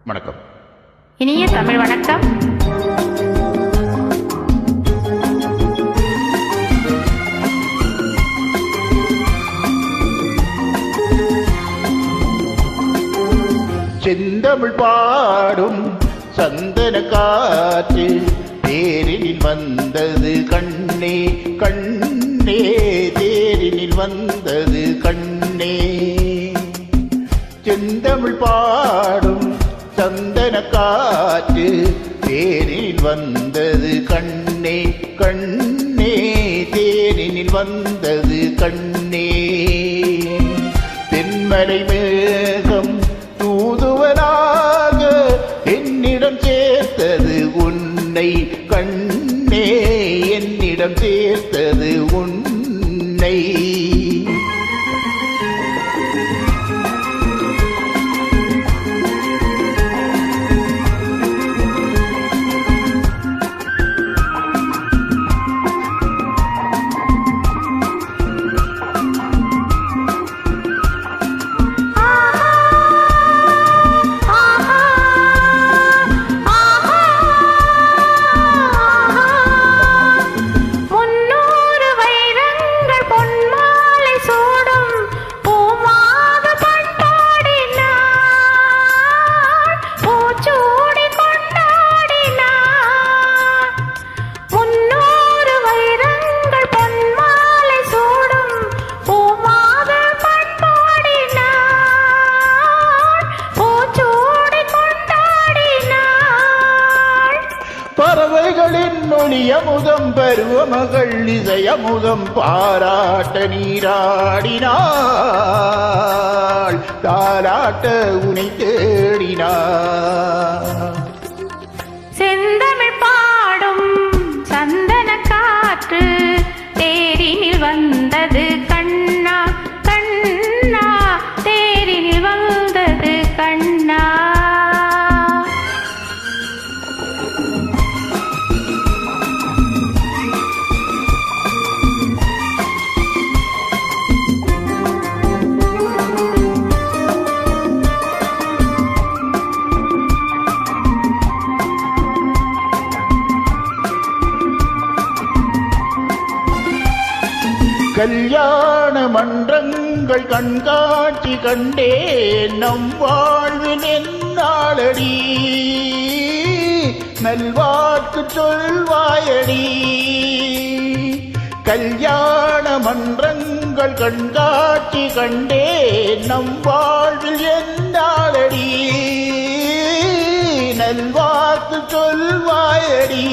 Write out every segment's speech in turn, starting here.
வணக்கம். இனிய தமிழ் வணக்கம். செந்தமிழ் பாடும் சந்தன காற்று தேரினில் வந்தது கண்ணே கண்ணே, தேரினில் வந்தது கண்ணே. செந்தமிழ் பாடும் சந்தன காற்று தேரினில் வந்தது கண்ணே கண்ணே, தேரினில் வந்தது கண்ணே. தென்மலை மேகம் தூதுவனாக என்னிடம் சேர்த்தது உன்னை கண்ணே, என்னிடம் சேர்த்தது உன்னை. பறவைகளின் மொழியமுதம் பருவமகள் இசையமுதம் பாராட்ட நீராடினாள், தாராட்ட உனை தேடினாள். செந்தமிழ் பாடும் சந்தன காற்று தேரினில் வந்தது கண்ணா கண்ணா, தேரினில் வந்தது கண்ணா. கல்யாண மன்றங்கள் கண்காட்சி கண்டே நம் வாழ்வின் என்னாளடி, நல்வாக்கு சொல்வாயடி. கல்யாண மன்றங்கள் கண்காட்சி கண்டே நம் வாழ்வில் என்னாளடி, நல்வாக்கு சொல்வாயடி.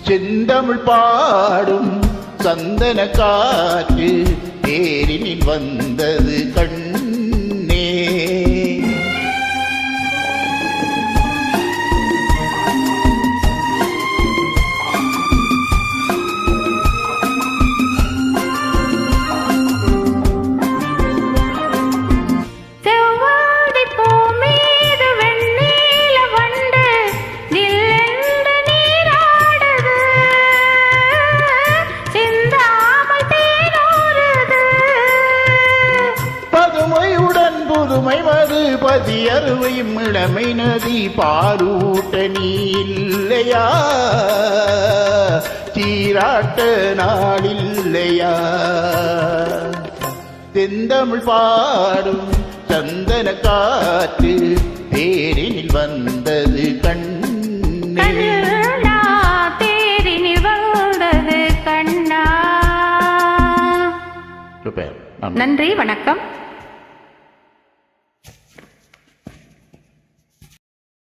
செந்தமிழ் பாடும் சந்தன காற்று தேரினில் வந்தது கண்ணே. புதுமை மது பதி அறுவையும் இளமை நதி பாலூட்ட நீ இல்லையா, சீராட்ட நாளில்லையா. தெந்தமிழ் பாடும் சந்தன காற்று தேரினில் வந்தது கண்ணே, தேரினில் வந்தது கண்ணா. சூப்பர். நன்றி, வணக்கம்.